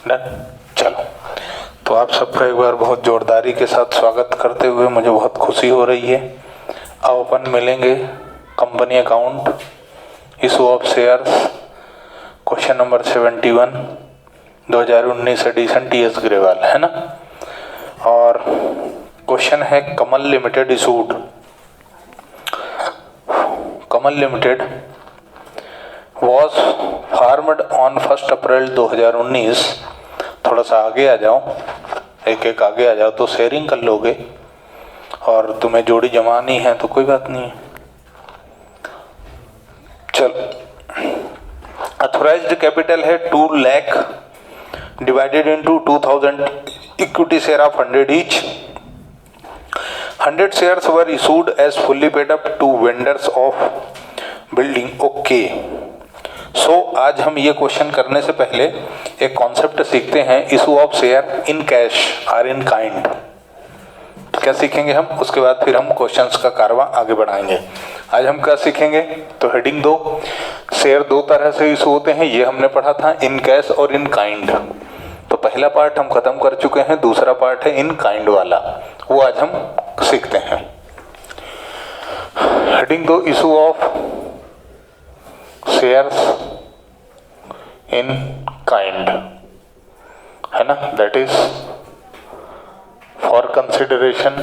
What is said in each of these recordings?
Done. चलो, तो आप सबका एक बार बहुत जोरदारी के साथ स्वागत करते हुए मुझे बहुत खुशी हो रही है। अब अपन मिलेंगे company account, issue of shares, question number 71, 2019 edition TS Grewal, है ना। और क्वेश्चन है Kamal limited issued, Kamal limited was formed on 1 April 2019। थोड़ा सा आगे आ जाओ, एक एक आगे आ जाओ तो शेयरिंग कर लोगे, और तुम्हें जोड़ी जमानी है तो कोई बात नहीं है। चल, अथोराइज्ड कैपिटल है 2 lakh divided into 2000 equity share of 100 each. 100 shares were issued as fully paid up to vendors of building. Okay, so आज हम ये क्वेश्चन करने से पहले एक कॉन्सेप्ट सीखते हैं, issue of share in cash और इन काइंड। क्या सीखेंगे हम, उसके बाद फिर हम क्वेश्चंस का कारवां आगे बढ़ाएंगे। आज हम क्या सीखेंगे, तो हेडिंग 2, शेयर दो तरह से इशू होते हैं, ये हमने पढ़ा था, इन कैश और इन काइंड। तो पहला पार्ट हम खत्म कर चुके हैं, दूसरा पार्ट है इन काइंड वाला, वो आज हम सीखते हैं। Heading 2, issue of shares in kind, है ना, that is for consideration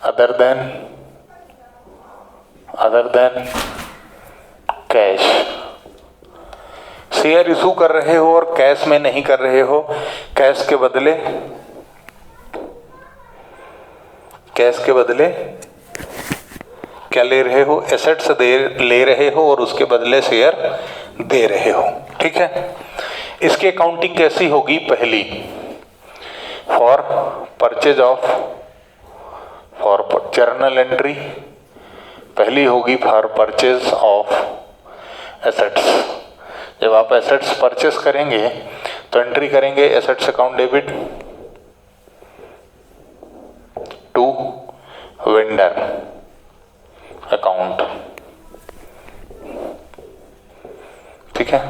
other than cash. Share issue कर रहे हो और कैश में नहीं कर रहे हो, कैश के बदले क्या ले रहे हो, एसेट्स ले रहे हो और उसके बदले शेयर दे रहे हो। ठीक है, इसकी अकाउंटिंग कैसी होगी, पहली for purchase of, for journal entry पहली होगी फॉर परचेज ऑफ एसेट्स। जब आप एसेट्स परचेस करेंगे तो एंट्री करेंगे assets account debit to vendor account. ठीक है,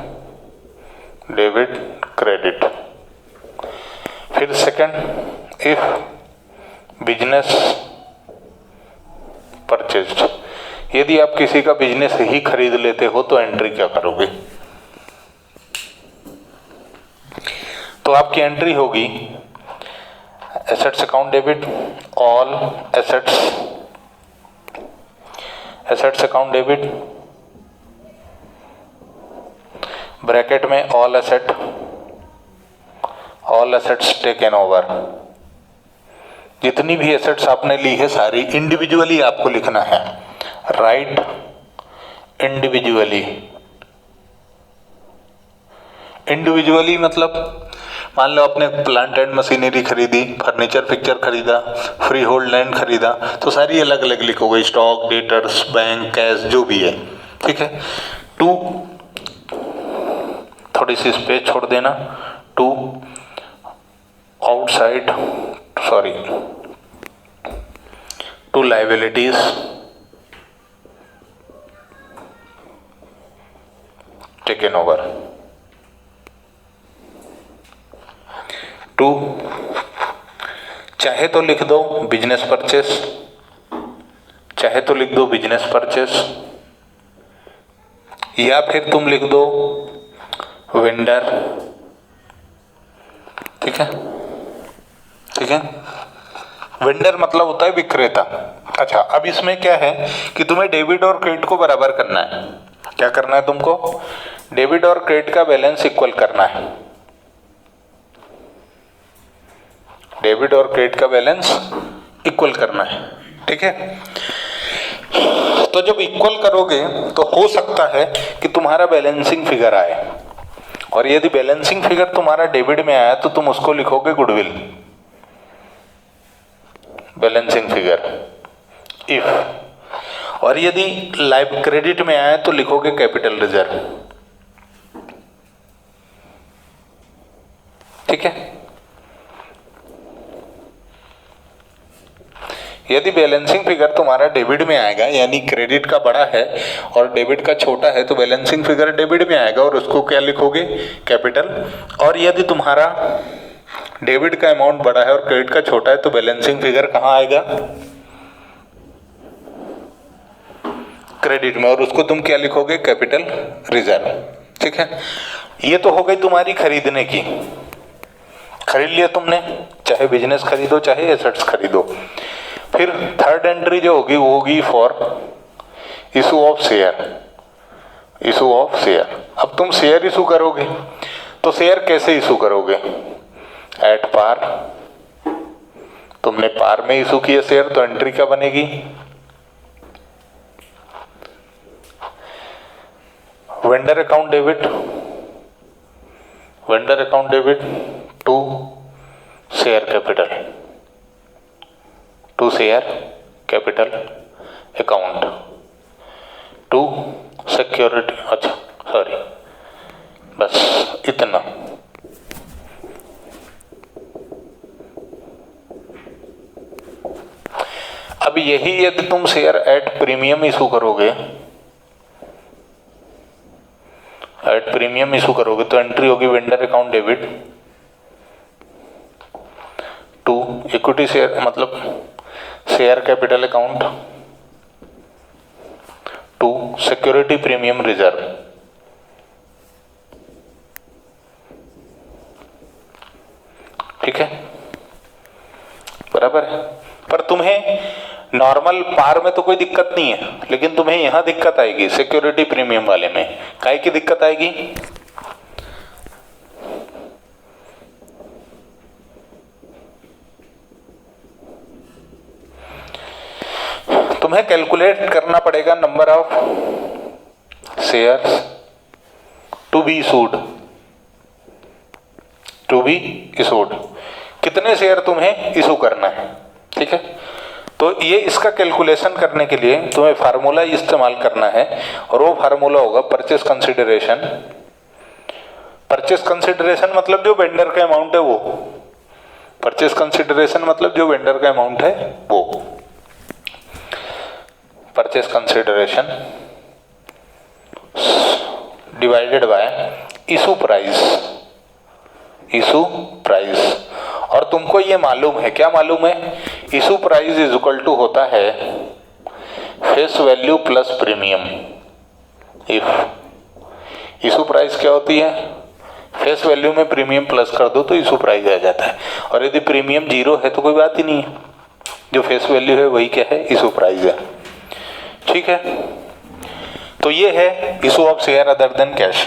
डेबिट क्रेडिट। फिर सेकंड, इफ बिजनेस परचेज्ड, यदि आप किसी का बिजनेस ही खरीद लेते हो तो एंट्री क्या करोगे, तो आपकी एंट्री होगी assets account debit all assets account debit bracket में ऑल एसेट्स टेकन ओवर। जितनी भी एसेट्स आपने ली है सारी इंडिविजुअली आपको लिखना है, राइट इंडिविजुअली मतलब मान लो आपने प्लांट एंड मशीनरी खरीदी, फर्नीचर फिक्चर खरीदा, फ्री होल्ड लैंड खरीदा, तो सारी अलग अलग लिखोगे, स्टॉक, डेटर्स, बैंक, कैश, जो भी है। ठीक है, टू, थोड़ी सी स्पेस छोड़ देना, to outside, sorry, to liabilities taken over. To, चाहे तो लिख दो बिजनेस परचेस, या फिर तुम लिख दो वेंडर। ठीक है, वेंडर मतलब होता है विक्रेता। अच्छा, अब इसमें क्या है कि तुम्हें डेबिट और क्रेडिट को बराबर करना है। क्या करना है तुमको, डेबिट और क्रेडिट का बैलेंस इक्वल करना है, डेबिट और क्रेडिट का बैलेंस इक्वल करना है। ठीक है, तो जब इक्वल करोगे तो हो सकता है कि तुम्हारा बैलेंसिंग फिगर आए, और यदि बैलेंसिंग फिगर तुम्हारा डेबिट में आया तो तुम उसको लिखोगे गुडविल बैलेंसिंग फिगर इफ, और यदि लाइव क्रेडिट में आया तो लिखोगे कैपिटल रिजर्व। ठीक है, यदि बैलेंसिंग फिगर तुम्हारा डेबिट में आएगा, यानी क्रेडिट का बड़ा है और डेबिट का छोटा है, तो बैलेंसिंग फिगर डेबिट में आएगा और उसको क्या लिखोगे, कैपिटल। और यदि तुम्हारा डेबिट का अमाउंट बड़ा है और क्रेडिट का छोटा है, तो बैलेंसिंग फिगर कहाँ आएगा, क्रेडिट में, और उसको तुम क्या लिखोगे, कैपिटल रिजर्व। ठीक है, ये तो हो गई तुम्हारी खरीदने की, खरीद लिया तुमने, चाहे बिजनेस खरीदो चाहे एसेट्स खरीदो। फिर थर्ड एंट्री जो होगी वो होगी for issue of share, issue of share. अब तुम शेयर इशू करोगे, तो शेयर कैसे इशू करोगे, एट पार। तुमने पार में इशू किया शेयर, तो एंट्री क्या बनेगी, vendor account debit, vendor account debit to share capital, to share capital account to security. अच्छा सॉरी, बस इतना। अब यही यदि तुम शेयर एट प्रीमियम इशू करोगे, एट प्रीमियम इशू करोगे, तो एंट्री होगी vendor account debit to equity share, मतलब share capital account to security premium reserve. ठीक है, बराबर है। पर तुम्हें नॉर्मल पार में तो कोई दिक्कत नहीं है, लेकिन तुम्हें यहां दिक्कत आएगी सिक्योरिटी प्रीमियम वाले में। काहे की दिक्कत आएगी, तुम्हें कैलकुलेट करना पड़ेगा number of shares to be issued, to be issued, कितने शेयर तुम्हें इशू करना है। ठीक है, तो ये इसका कैलकुलेशन करने के लिए तुम्हें फार्मूला इस्तेमाल करना है, और वो फार्मूला होगा परचेस कंसिडरेशन। परचेस कंसिडरेशन मतलब जो वेंडर का अमाउंट है वो, परचेस कंसिडरेशन मतलब जो वेंडर का अमाउंट है वो, purchase consideration divided by issue price, issue price. और तुमको ये मालूम है, क्या मालूम है, issue price is equal to होता है face value plus premium. If issue price क्या होती है, फेस वैल्यू में प्रीमियम प्लस कर दो तो इशू प्राइस आ जाता है, और यदि प्रीमियम जीरो है तो कोई बात ही नहीं है, जो फेस वैल्यू है वही क्या है, इशू प्राइस है। ठीक है, तो ये है issue of share other than cash.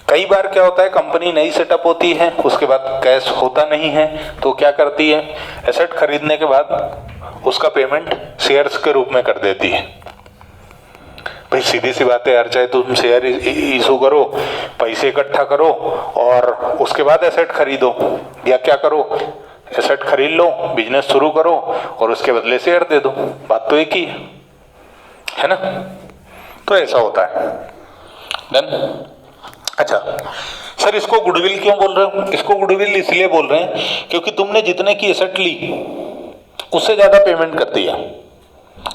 कई बार क्या होता है, कंपनी नई सेटअप होती है, उसके बाद कैश होता नहीं है, तो क्या करती है, एसेट खरीदने के बाद उसका पेमेंट शेयर्स के रूप में कर देती है। भाई सीधी सी बात है यार, चाहे तुम शेयर इशू करो, पैसे इकट्ठा करो और उसके बाद एसेट खरीदो, या क्या करो, एसेट खरीद लो, बिजनेस शुरू करो और उसके बदले शेयर दे दो, बात तो एक ही है ना। तो ऐसा होता है। डन। अच्छा सर, इसको गुडविल क्यों बोल रहे हो, इसको गुडविल इसलिए बोल रहे हैं क्योंकि तुमने जितने की एसेट ली उससे ज्यादा पेमेंट कर दिया।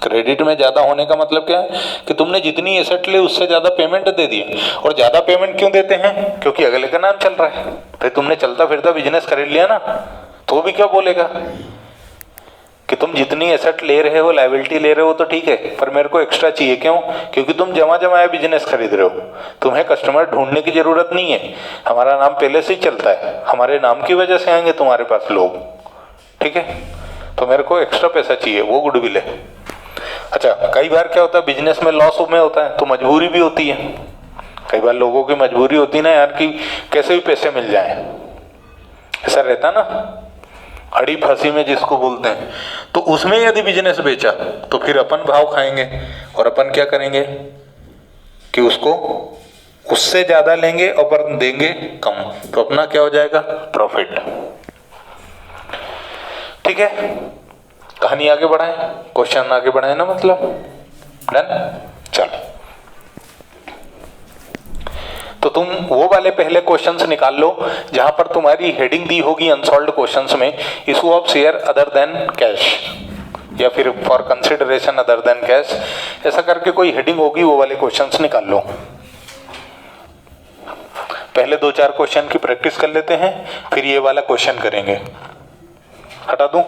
क्रेडिट में ज्यादा होने का मतलब क्या है कि तुमने जितनी एसेट ली उससे ज्यादा पेमेंट दे दिया। और ज्यादा पेमेंट क्यों देते हैं, क्योंकि अगले का नाम चल रहा है। भाई तुमने चलता फिरता बिजनेस खरीद लिया ना, तो भी क्या बोलेगा कि तुम जितनी एसेट ले रहे हो, लायबिलिटी ले रहे हो तो ठीक है, पर मेरे को एक्स्ट्रा चाहिए। क्यों, क्योंकि तुम जमा जमाया बिजनेस खरीद रहे हो, तुम्हें कस्टमर ढूंढने की जरूरत नहीं है, हमारा नाम पहले से ही चलता है, हमारे नाम की वजह से आएंगे तुम्हारे पास लोग। ठीक है, तो मेरे को एक्स्ट्रा पैसा चाहिए, वो गुडविल है। अच्छा, कई बार क्या होता है, बिजनेस में लॉस में होता है तो मजबूरी भी होती है। कई बार लोगों की मजबूरी होती है ना यार, कि कैसे भी पैसे मिल जाए, ऐसा रहता ना, अड़ी फंसी में जिसको बोलते हैं। तो उसमें यदि बिजनेस बेचा तो फिर अपन भाव खाएंगे, और अपन क्या करेंगे कि उसको उससे ज्यादा लेंगे और पर देंगे कम, तो अपना क्या हो जाएगा, प्रॉफिट। ठीक है, कहानी आगे बढ़ाएं, क्वेश्चन आगे बढ़ाएं ना, मतलब डन। चलो, तो तुम वो वाले पहले क्वेश्चंस निकाल लो जहां पर तुम्हारी हेडिंग दी होगी अनसॉल्व्ड क्वेश्चंस में, issue of share other than cash, या फिर for consideration other than cash, ऐसा करके कोई हेडिंग होगी, वो वाले क्वेश्चंस निकाल लो। पहले 2-4 क्वेश्चन की प्रैक्टिस कर लेते हैं, फिर ये वाला क्वेश्चन करेंगे। हटा दूं?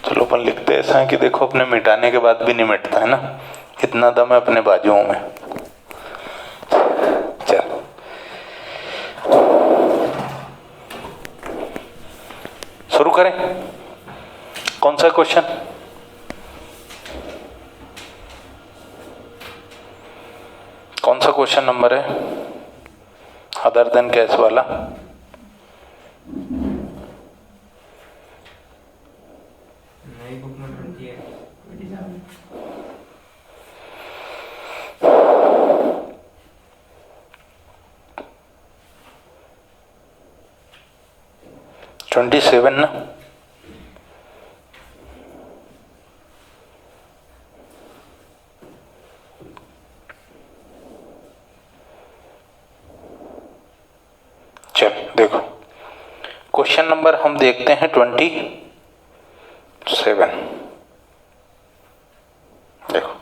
चलो अपन लिखते ऐसा है कि देखो अपने मिटाने के बाद भी नहीं मिटता है ना, इतना दम है अपने बाजुओं में। चल शुरू करें। कौन सा क्वेश्चन? कौन सा क्वेश्चन नंबर है अदर देन कैश वाला? बुक में 20 है। 27 ना? चल देखो क्वेश्चन नंबर हम देखते हैं 27। देखो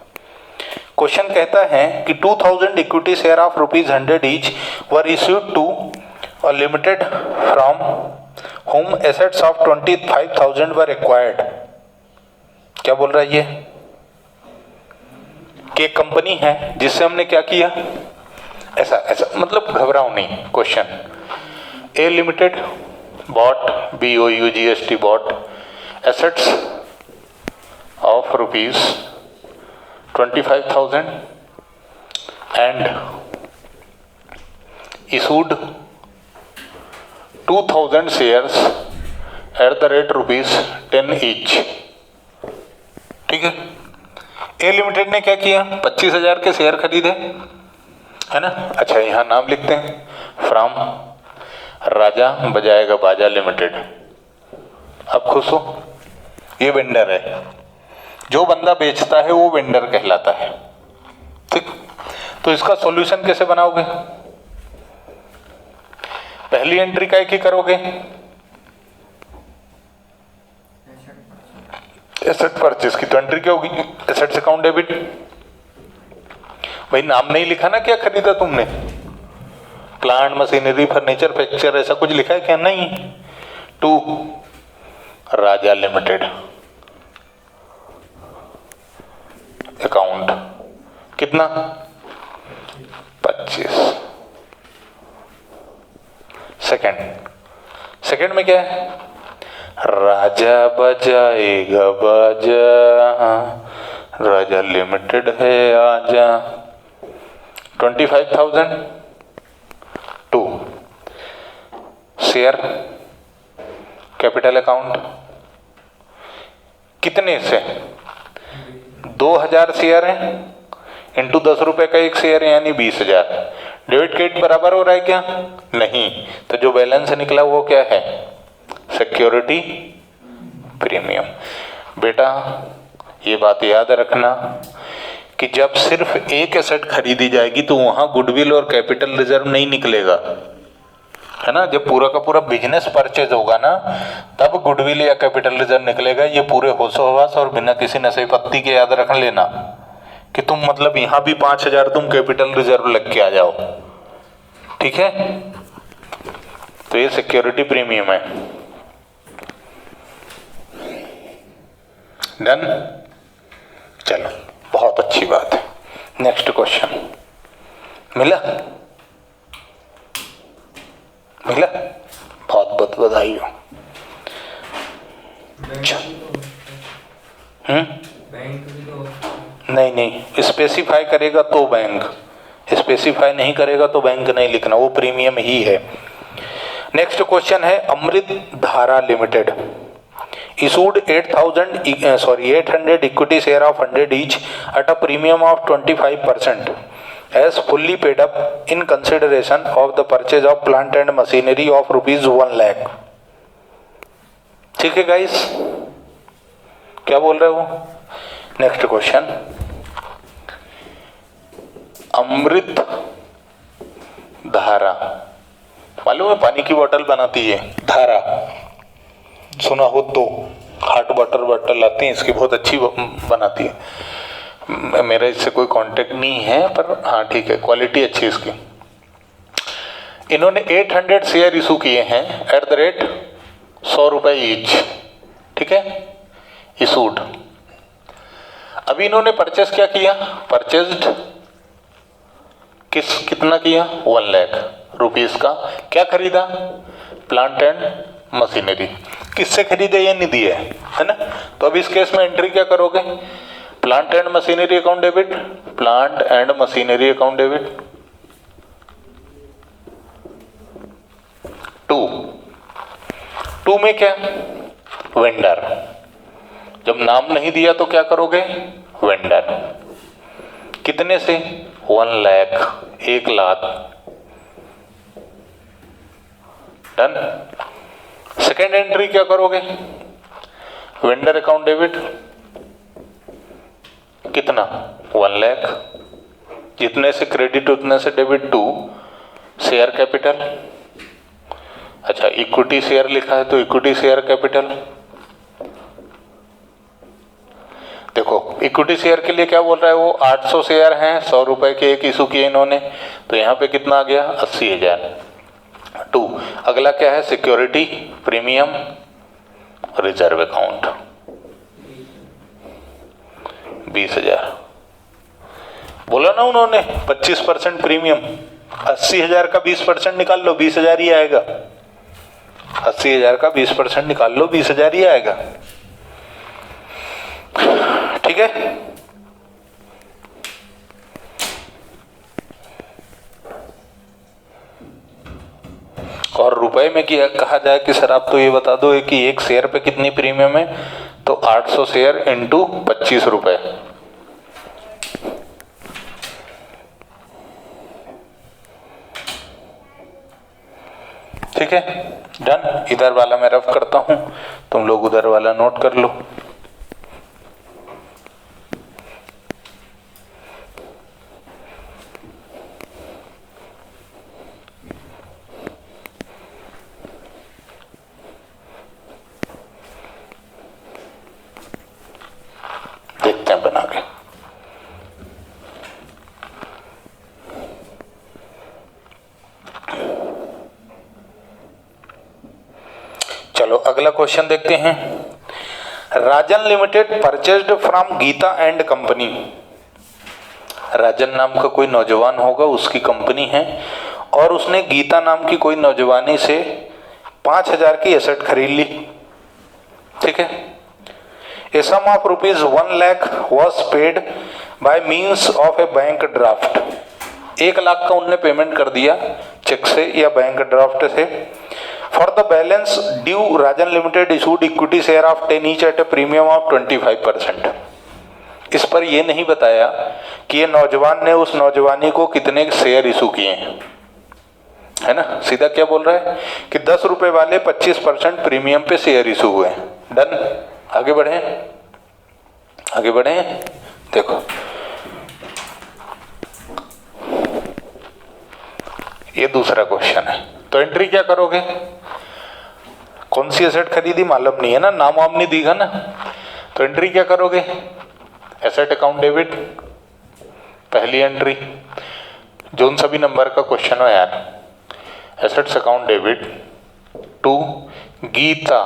क्वेश्चन कहता है कि 2000 equity share of ₹100 each were issued to a limited from home assets of 25,000 were acquired. क्या बोल रहा है ये? कि एक कंपनी है जिससे हमने क्या किया, ऐसा ऐसा मतलब घबराओ नहीं। Question A limited bought BOUGST bought assets of ₹25,000 and issued 2,000 shares at the rate ₹10 each। ठीक है, ए लिमिटेड ने क्या किया, 25,000 के शेयर खरीदे, है ना। अच्छा यहाँ नाम लिखते हैं, फ्रॉम राजा बजाएगा बाजा लिमिटेड। अब खुश हो, ये वेंडर है, जो बंदा बेचता है वो वेंडर कहलाता है। ठीक, तो इसका सॉल्यूशन कैसे बनाओगे? पहली एंट्री काय की करोगे? एसेट परचेस की। तो एंट्री क्या होगी? Assets account debit. भाई नाम नहीं लिखा ना, क्या खरीदा तुमने? प्लांट, मशीनरी, फर्नीचर, फैक्चर, ऐसा कुछ लिखा है क्या? नहीं। टू राजा लिमिटेड अकाउंट कितना? 25। सेकंड में क्या है? राजा बजाएगा बाजा, राजा लिमिटेड है आजा। 25,000 टू शेयर कैपिटल अकाउंट कितने से? 2,000 शेयर हैं इंटू 10 रुपए का एक शेयर है, यानी 20,000। डेबिट क्रेडिट बराबर हो रहा है क्या? नहीं। तो जो बैलेंस निकला वो क्या है? Security premium. बेटा ये बात याद रखना कि जब सिर्फ एक एसेट खरीदी जाएगी तो वहां गुडविल और कैपिटल रिजर्व नहीं निकलेगा, है ना। जब पूरा का पूरा बिजनेस परचेज होगा ना, तब गुडविल या कैपिटल रिजर्व निकलेगा। ये पूरे होशो हवास और बिना किसी नशे पत्ती के याद रख लेना कि तुम मतलब यहां भी 5,000 तुम कैपिटल रिजर्व लग के आ जाओ, ठीक है। तो ये सिक्योरिटी प्रीमियम है। डन, चलो बहुत अच्छी बात है। नेक्स्ट क्वेश्चन मिला? बहुत बहुत बधाई हो। नहीं, स्पेसिफाई करेगा तो बैंक, स्पेसिफाई नहीं करेगा तो बैंक नहीं लिखना, वो प्रीमियम ही है। नेक्स्ट क्वेश्चन है, अमृत धारा limited issued 800 equity share of 100 each at a premium of 25% as fully paid up in consideration of the purchase of plant and machinery of rupees 1 lakh। ठीक है गाइस, क्या बोल रहे हो? नेक्स्ट क्वेश्चन, अमृत धारा, मालूम है पानी की बोतल बनाती है धारा, सुना हो तो, हॉट वाटर बॉटल आती है इसकी, बहुत अच्छी बनाती है। मेरा इससे कोई कांटेक्ट नहीं है पर हाँ ठीक है, क्वालिटी अच्छी है इसकी। इन्होंने 800 शेयर इशू किए हैं एट द रेट 100 रुपए ईच, ठीक है, इशूड। अभी इन्होंने परचेज क्या किया, परचेज्ड कितना किया, 1 लाख रुपीस का। क्या खरीदा, प्लांट एंड मशीनरी। किससे खरीदे, ये नहीं दिया है ना। तो अब इस केस में एंट्री क्या करोगे, plant and machinery account debit, plant and machinery account debit. 2 में क्या, वेंडर। जब नाम नहीं दिया तो क्या करोगे, वेंडर। कितने से, 1 lakh, 1 lakh. Done. Second entry क्या करोगे, वेंडर अकाउंट डेबिट, कितना, 1 लाख। जितने से क्रेडिट उतने से डेबिट टू शेयर कैपिटल। अच्छा, इक्विटी शेयर लिखा है तो इक्विटी शेयर कैपिटल। देखो इक्विटी शेयर के लिए क्या बोल रहा है वो, 800 शेयर हैं, 100 रुपए के एक इशू किए इन्होंने, तो यहाँ पे कितना आ गया, 80,000। 2 अगला क्या है, सिक्योरिटी, प्रीमियम, रिजर्व अकाउंट, 20,000। बोला ना उन्होंने 25% प्रीमियम, 80,000 का 20% निकाल लो, 20,000 ही आएगा। 80,000 का 20% निकाल लो, 20,000 ही आएगा, ठीक है। और रुपए में कहा जाए कि सर आप तो ये बता दो कि एक शेयर पे कितनी प्रीमियम है, तो 800 शेयर इंटू 25 रुपए। ठीक है, डन। इधर वाला मैं रफ करता हूं, तुम लोग उधर वाला नोट कर लो। देखते हैं बना के। चलो अगला क्वेश्चन देखते हैं। Rajan limited purchased from Geeta and company. Rajan नाम का कोई नौजवान होगा, उसकी कंपनी है, और उसने गीता नाम की कोई नौजवानी से 5,000 की एसेट खरीद ली, ठीक है। A sum of rupees 1 lakh was paid by means of a bank draft। 1 lakh का उनने पेमेंट कर दिया चेक से या बैंक ड्राफ्ट से। For the balance due, Rajan limited issued equity share of 10 each at a premium of 25%। इस पर यह नहीं बताया कि ये नौजवान ने उस नौजवानी को कितने शेयर इशू किए हैं, है ना। सीधा क्या बोल रहा है कि 10 रुपए वाले 25% प्रीमियम पे शेयर इशू हुए। डन। आगे बढ़े, आगे बढ़े। देखो ये दूसरा क्वेश्चन है, तो एंट्री क्या करोगे, कौन सी एसेट खरीदी मालूम नहीं है ना, नाम वाम नहीं दिखा ना, तो एंट्री क्या करोगे, एसेट अकाउंट डेबिट, पहली एंट्री। जोन सभी नंबर का क्वेश्चन हो यार, assets account debit to Geeta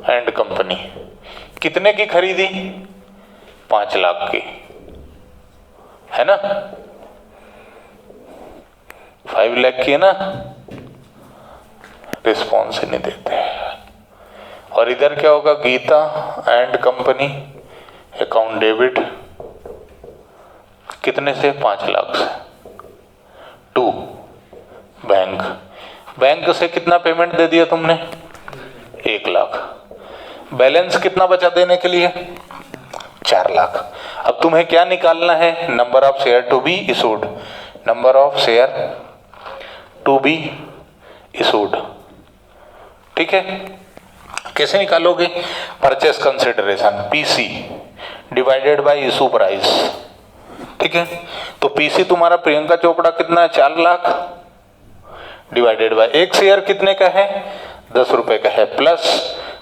and company. कितने की खरीदी, 5 लाख की, है ना, 5 लाख की है ना। रिस्पॉन्स ही नहीं देते। और इधर क्या होगा, Geeta and company account debit कितने से? 5 लाख से। 2 बैंक, बैंक से कितना पेमेंट दे दिया तुमने? 1 लाख। बैलेंस कितना बचा देने के लिए? 4 लाख। अब तुम्हें क्या निकालना है? Number of share to be issued, number of share to be issued. ठीक है, कैसे निकालोगे? Purchase consideration PC divided by issue price. ठीक है, तो पीसी तुम्हारा प्रियंका चोपड़ा कितना है? 4 लाख डिवाइडेड बाय एक शेयर कितने का है? 10 रुपए का है, प्लस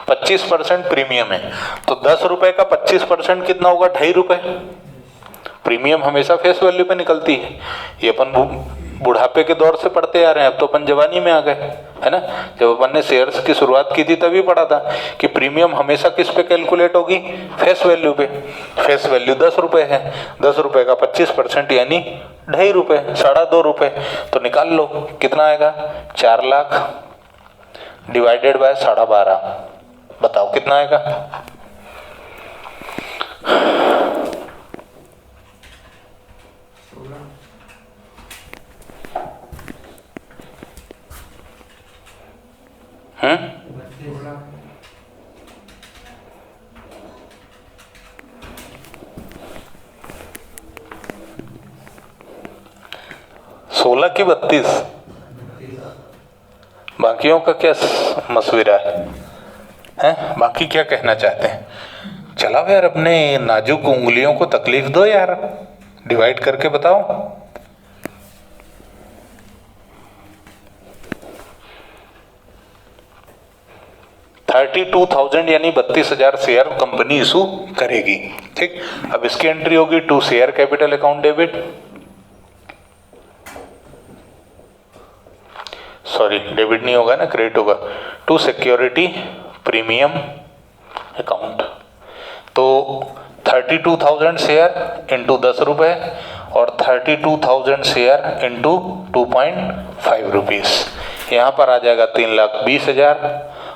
25% प्रीमियम है, तो 10 रुपए का 25% कितना होगा? 2.5 रुपए। प्रीमियम हमेशा फेस वैल्यू पे निकलती है, ये अपन बुढ़ापे के दौर से पढ़ते आ रहे हैं, अब तो अपन जवानी में आ गए, है ना। जब अपन ने शेयर्स की शुरुआत की थी तभी पढ़ा था कि प्रीमियम हमेशा किस पे कैलकुलेट होगी? फेस वैल्यू पे। फेस वैल्यू 10 रुपए है, 10 रुपए का 25% यानी 2.5 रुपए, 2.5 रुपए। तो निकाल लो कितना आएगा? 4 लाख डिवाइडेड बाय 12.5, बताओ कितना आएगा? 16 की 32? बाकियों का क्या मशविरा है? बाकी क्या कहना चाहते हैं? चलाओ यार, अपने नाजुक उंगलियों को तकलीफ दो यार, डिवाइड करके बताओ। 32,000 यानी 32,000 शेयर कंपनी इशू करेगी। ठीक, अब इसकी एंट्री होगी to share capital account debit, sorry debit नहीं होगा ना, क्रेडिट होगा, टू सिक्योरिटी प्रीमियम अकाउंट। तो 32,000 शेयर इंटू 10 रुपए और 32,000 शेयर इंटू 2.5 रुपीज, यहाँ पर आ जाएगा 3,20,000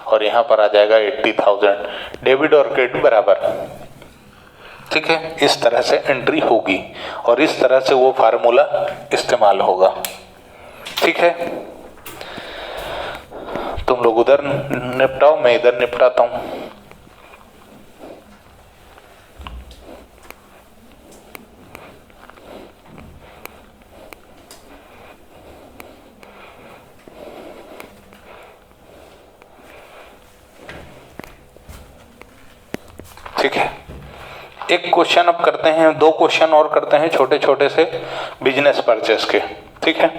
और यहाँ पर आ जाएगा 80,000। डेबिट और क्रेडिट बराबर। ठीक है, इस तरह से एंट्री होगी और इस तरह से वो फार्मूला इस्तेमाल होगा। ठीक है, तुम लोग उधर निपटाओ, मैं इधर निपटाता हूं। ठीक है, एक क्वेश्चन अब करते हैं, 2 क्वेश्चन और करते हैं छोटे छोटे से बिजनेस परचेस के। ठीक है,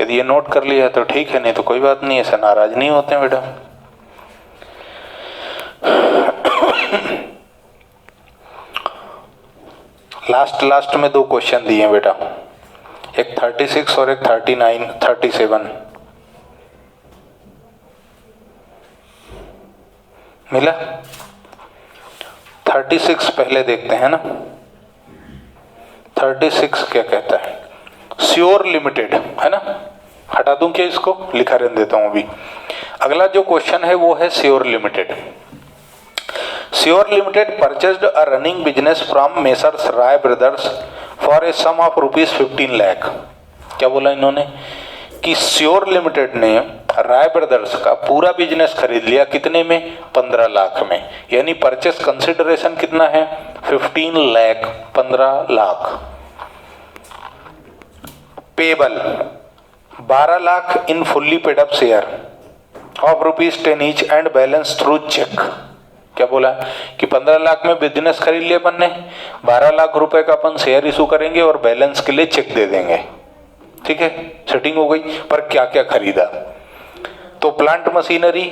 यदि ये नोट कर लिया तो ठीक है, नहीं तो कोई बात नहीं, ऐसा नाराज नहीं होते हैं बेटा। लास्ट में 2 क्वेश्चन दिए हैं बेटा, एक 36 और एक 37 मिला। 36 पहले देखते हैं ना। 36 क्या कहता है? श्योर लिमिटेड, है ना। हटा दूं क्या इसको? लिखा रहने देता हूं अभी। अगला जो क्वेश्चन है वो है sure limited. Sure limited purchased a running business from messrs Rai brothers for a sum of ₹15 lakh. क्या बोला इन्होंने? कि श्योर लिमिटेड ने राय ब्रदर्स का पूरा बिजनेस खरीद लिया, कितने में? 15 लाख में। यानी परचेस कंसिडरेशन कितना है? 15 lakh, 15 lakh. Payable 12 lakh in fully paid up share of ₹10 each and balance through cheque. क्या बोला? कि 15 लाख में बिजनेस खरीद लिया अपन ने, 12 लाख रुपए का अपन शेयर इशू करेंगे और बैलेंस के लिए चेक दे देंगे। ठीक है, सेटिंग हो गई। पर क्या क्या खरीदा? तो plant machinery,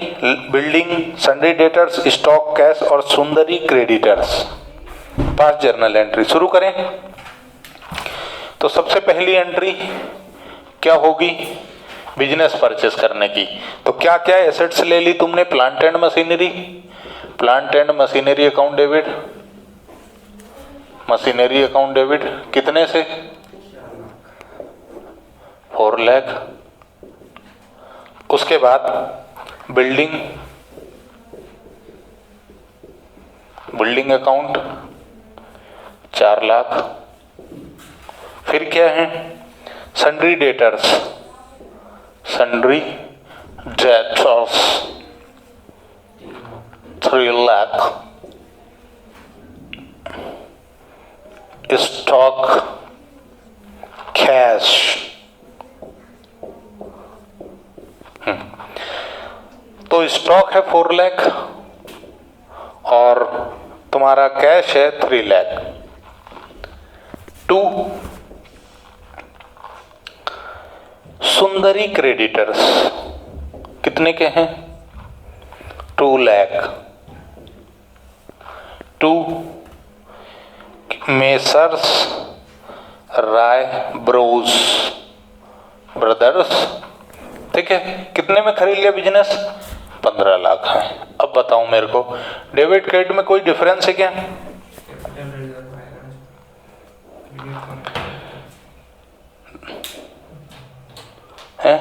building, sundry debtors, stock, cash और सुंदरी क्रेडिटर्स। 5 जर्नल एंट्री शुरू करें। तो सबसे पहली एंट्री क्या होगी? बिजनेस परचेस करने की। तो क्या क्या एसेट्स ले ली तुमने? Plant and machinery, plant and machinery account debit, machinery account debit कितने से? 4 लाख। उसके बाद बिल्डिंग, बिल्डिंग अकाउंट 4 लाख। फिर क्या है, sundry debtors, sundry debtors 3 lakh, stock cash, तो स्टॉक है 4 लाख और तुम्हारा कैश है 3 लाख। 2 सुंदरी क्रेडिटर्स कितने के हैं, 2 लाख। 2 मेसर्स राय ब्रोस ब्रदर्स, ठीक है, कितने में खरीद लिया बिजनेस, 15 लाख है। अब बताओ मेरे को, डेबिट क्रेडिट में कोई डिफरेंस है क्या? है,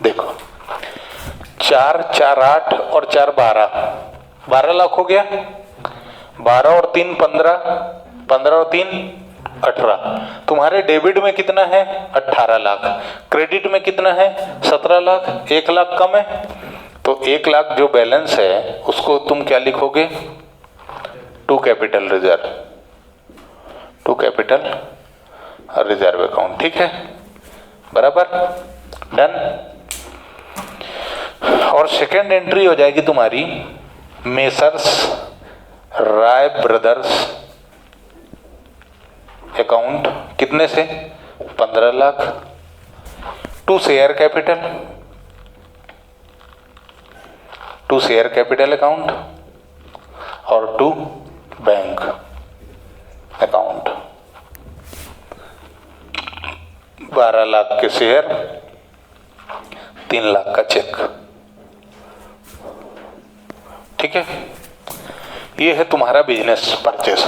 देखो 4 4 8 और 4 12 लाख हो गया। 12 और 3 15, 15 और 3 18। तुम्हारे डेबिट में कितना है, 18 लाख। क्रेडिट में कितना है, 17 लाख। 1 लाख कम है, तो 1 लाख जो बैलेंस है उसको तुम क्या लिखोगे, to capital reserve, to capital reserve account, ठीक है, बराबर, डन। और सेकेंड एंट्री हो जाएगी तुम्हारी मेसर्स राय ब्रदर्स अकाउंट, कितने से, 15 lakh. 2 share capital, 2 share capital account और 2 बैंक अकाउंट। 12 लाख के शेयर, 3 लाख का चेक, ठीक है। ये है तुम्हारा बिजनेस परचेस।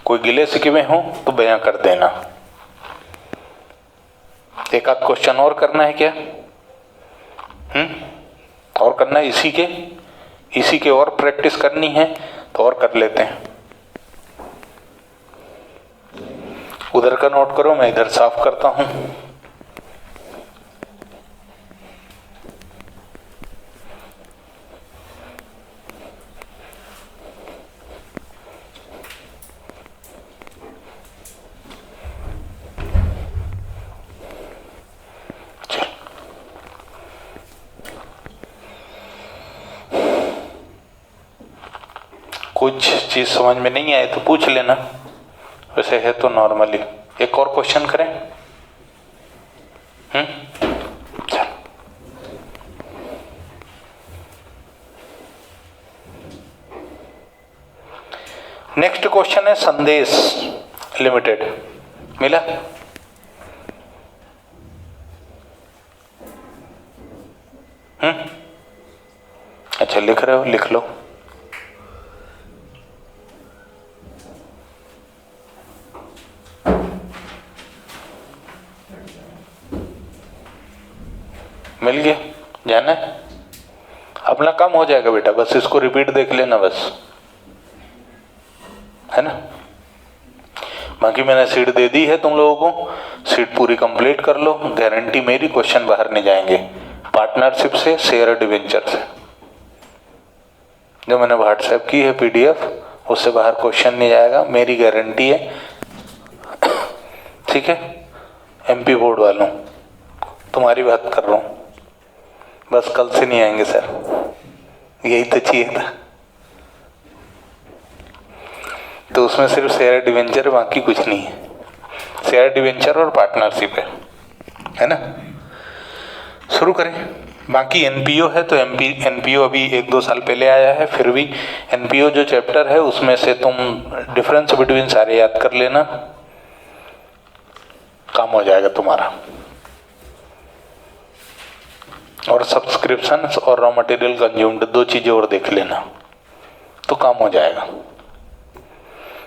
कोई गिले शिकवे हो तो बयां कर देना। एक आध क्वेश्चन और करना है क्या? और करना है, इसी के और प्रैक्टिस करनी है तो और कर लेते हैं। उधर का नोट करो, मैं इधर साफ करता हूं। कुछ चीज समझ में नहीं आए तो पूछ लेना, वैसे है तो नॉर्मली। एक और क्वेश्चन करें? चल, नेक्स्ट क्वेश्चन है संदेश लिमिटेड, मिला? अच्छा लिख रहे हो, लिख लो। मिल गया, जाना है, अपना काम हो जाएगा बेटा, बस इसको रिपीट देख लेना बस, है ना। बाकी मैंने सीट दे दी है तुम लोगों को, सीट पूरी कंप्लीट कर लो, गारंटी मेरी, क्वेश्चन बाहर नहीं जाएंगे। पार्टनरशिप से, शेयर डिवेंचर से, जो मैंने व्हाट्सएप की है PDF, उससे बाहर क्वेश्चन नहीं जाएगा, मेरी गारंटी है, ठीक है। MP बोर्ड वालों, तुम्हारी बात कर रहा हूँ, बस कल से नहीं आएंगे सर, यही तो चाहिए था। तो उसमें सिर्फ शेयर डिवेंचर, बाकी कुछ नहीं है। शेयर डिवेंचर और पार्टनरशिप है ना। शुरू करें। बाकी NPO है तो NPO अभी 1-2 साल पहले आया है, फिर भी NPO जो चैप्टर है उसमें से तुम डिफरेंस बिटवीन सारे याद कर लेना, काम हो जाएगा तुम्हारा। और सब्सक्रिप्शंस और रॉ मटेरियल कंज्यूम्ड, 2 चीजें और देख लेना तो काम हो जाएगा,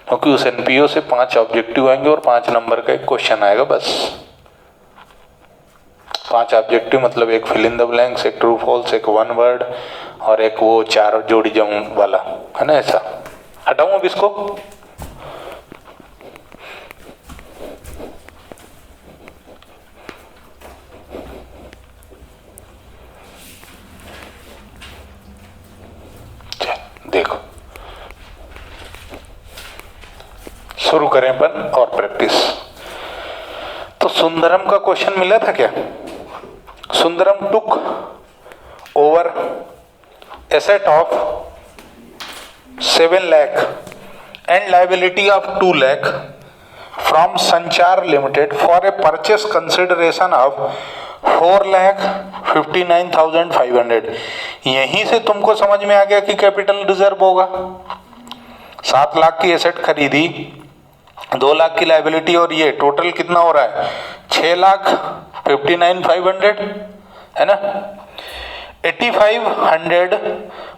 क्योंकि उस NPO से 5 ऑब्जेक्टिव आएंगे और 5 नंबर का एक क्वेश्चन आएगा बस। 5 ऑब्जेक्टिव मतलब एक फिल इन द ब्लैंक्स, एक ट्रू फॉल्स, एक 1 वर्ड और एक वो 4 जोड़ी जम वाला, है ना। ऐसा हटाऊं अब इसको, शुरू करें अपन और प्रैक्टिस। तो सुंदरम का क्वेश्चन मिला था क्या? Sundaram took over asset of 7 lakh and liability of 2 lakh from Sanchar limited for a purchase consideration of 4,59,500। यहीं से तुमको समझ में आ गया कि कैपिटल रिजर्व होगा। 7 लाख की एसेट खरीदी, 2 लाख की लाइबिलिटी, और ये टोटल कितना हो रहा है? 6,59,500 है ना। 8,500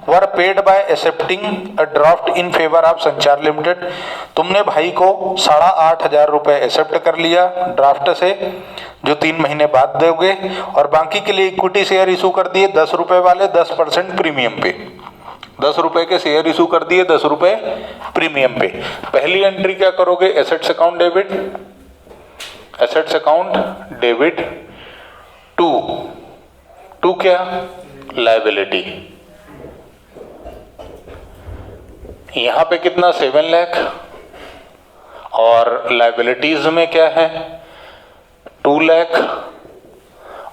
वर paid by accepting a draft in favour of संचार लिमिटेड। तुमने भाई को 8,500 रुपए एक्सेप्ट कर लिया ड्राफ्ट से, जो 3 महीने बाद दोगे, और बाकी के लिए इक्विटी शेयर इशू कर दिए 10 रुपए वाले, 10% प्रीमियम पे। 10 रुपए के शेयर इशू कर दिए, 10 रुपए प्रीमियम पे। पहली एंट्री क्या करोगे? Assets account debit, assets account debit to क्या? लाइबिलिटी। यहां पे कितना? 7 लाख, और लाइबिलिटीज में क्या है? 2 लाख,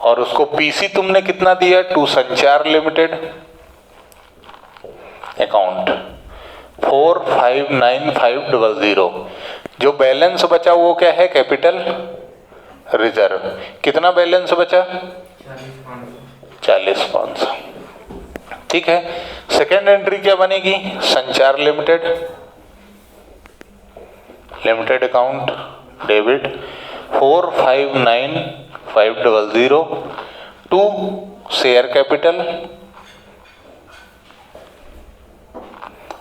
और उसको पीसी तुमने कितना दिया? टू संचार लिमिटेड अकाउंट 4,59,500। जो बैलेंस बचा वो क्या है? Capital reserve. कितना बैलेंस बचा? 40,500। ठीक है। सेकेंड एंट्री क्या बनेगी? Sanchar limited account debit 4,59,500 to share capital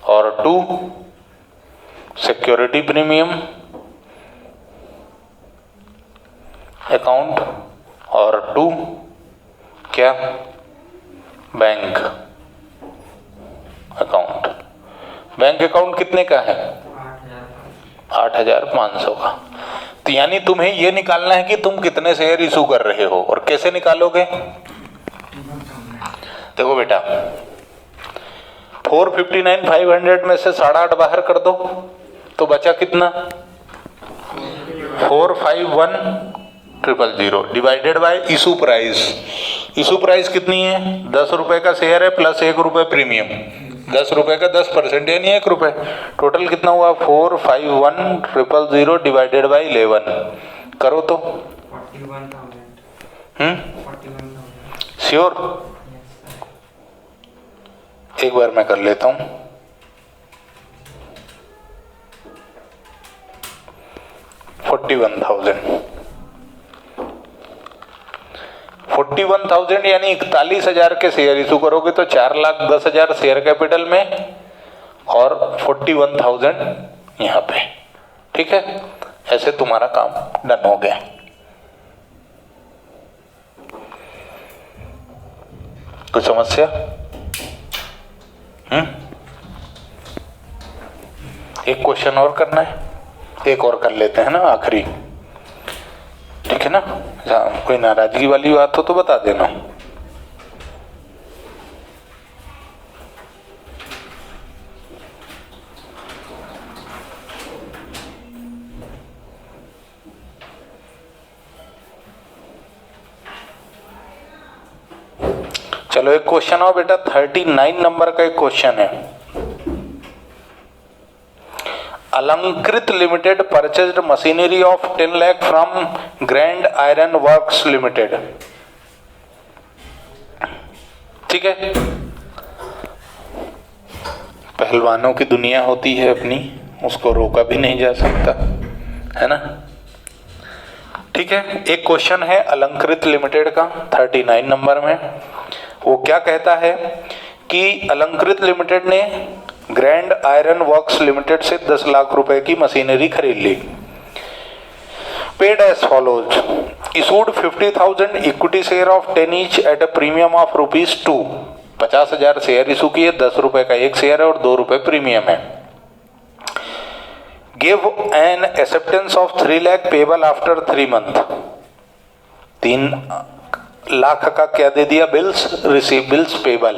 और 2 सिक्योरिटी प्रीमियम अकाउंट और 2 क्या? Bank account. बैंक अकाउंट कितने का है? 8,500 का। तो यानी तुम्हें ये निकालना है कि तुम कितने शेयर इशू कर रहे हो। और कैसे निकालोगे? देखो बेटा, 4,59,500 में से 8.5 बाहर कर दो तो बचा कितना? 4,51,000 divided by issue price. Issue price कितनी है? 10 रुपए का शेयर है प्लस 1 रुपए प्रीमियम। 10 रुपए का 10% यानी 1 रुपए। टोटल कितना हुआ? 4,51,000 डिवाइडेड बाय 11। करो तो 41,000। श्योर? एक बार मैं कर लेता हूं। 41,000 यानी 41,000 के शेयर इशू करोगे तो 4,10,000 शेयर कैपिटल में और 41,000 यहाँ पे। ठीक है, ऐसे तुम्हारा काम डन हो गया। कोई समस्या? एक क्वेश्चन और करना है, एक और कर लेते हैं ना आखिरी। ठीक है ना? कोई नाराजगी वाली बात हो तो बता देना। चलो एक क्वेश्चन हो बेटा, 39 नंबर का एक क्वेश्चन है। अलंकृत limited purchased machinery of 10 lakh from grand iron works limited. ठीक है, पहलवानों की दुनिया होती है अपनी, उसको रोका भी नहीं जा सकता, है ना? ठीक है, एक क्वेश्चन है अलंकृत लिमिटेड का 39 नंबर में। वो क्या कहता है कि अलंकृत लिमिटेड ने ग्रैंड आयरन वर्क्स लिमिटेड से 10 लाख रुपए की मशीनरी खरीद ली। Paid as follows, issued 50,000 equity share of 10 each at a premium of ₹2। 50,000 share issue किए, 10 रुपए का एक शेयर है और 2 रुपए प्रीमियम है। Give an acceptance of 3 lakh payable after 3 month. 3 lakh का क्या दे दिया? Bills receive, bills payable.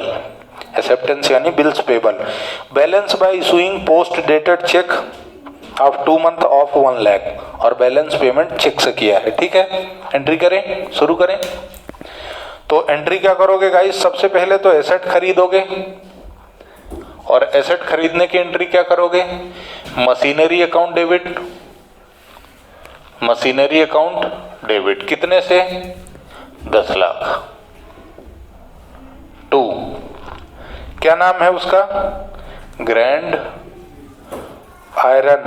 Acceptance यानी bills payable. Balance by issuing post dated cheque of 2 month of 1 lakh और बैलेंस पेमेंट चेक से किया है। ठीक है, एंट्री करें, शुरू करें। तो एंट्री क्या करोगे गाइस, सबसे पहले तो एसेट खरीदोगे और एसेट खरीदने की एंट्री क्या करोगे, machinery account debit, machinery account debit कितने से, 10 लाख। 2 क्या नाम है उसका, ग्रैंड आयरन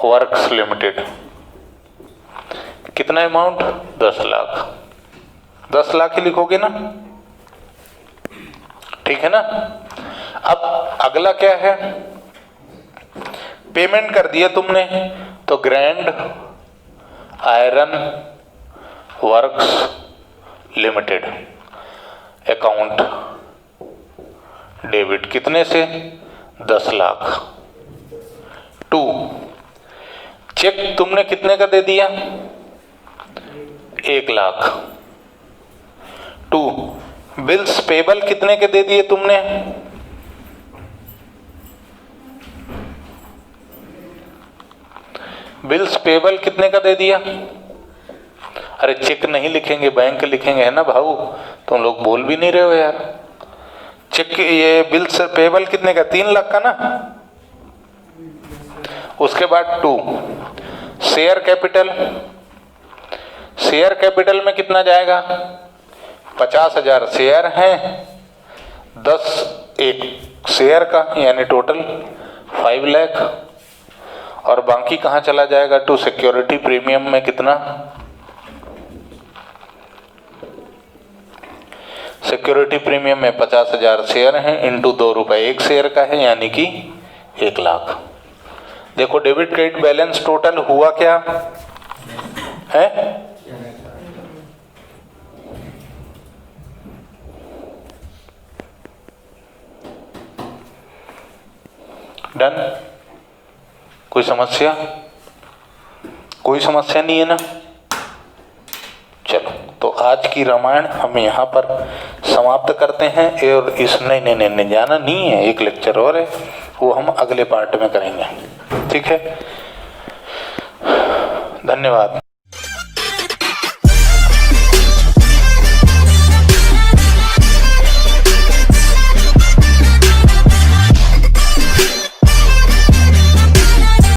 वर्क्स लिमिटेड, कितना अमाउंट, 10 लाख। 10 लाख ही लिखोगे ना, ठीक है ना। अब अगला क्या है, पेमेंट कर दिया तुमने, तो grand iron works limited account debit कितने से, 10 लाख। 2 चेक तुमने कितने का दे दिया, 1 लाख। 2 बिल्स पेबल कितने के दे दिए तुमने, बिल्स पेबल कितने का दे दिया, अरे चेक नहीं लिखेंगे, बैंक लिखेंगे, है ना भाऊ, तुम लोग बोल भी नहीं रहे हो यार। चेक ये बिल्स पेबल कितने का, 3 लाख का ना। उसके बाद 2 शेयर कैपिटल, शेयर कैपिटल में कितना जाएगा, 50,000 शेयर हैं, 10 एक शेयर का यानी टोटल 5 लाख, और बाकी कहाँ चला जाएगा, टू सिक्योरिटी प्रीमियम में कितना, सिक्योरिटी प्रीमियम में 50,000 शेयर हैं, इंटू 2 रुपए एक शेयर का है यानी कि 1 लाख। देखो डेबिट क्रेडिट बैलेंस टोटल हुआ क्या है, डन। कोई समस्या, कोई समस्या नहीं है ना। चलो तो आज की रामायण हम यहाँ पर समाप्त करते हैं। और इस नहीं जाना नहीं है, एक लेक्चर और है, वो हम अगले पार्ट में करेंगे। ठीक है, धन्यवाद।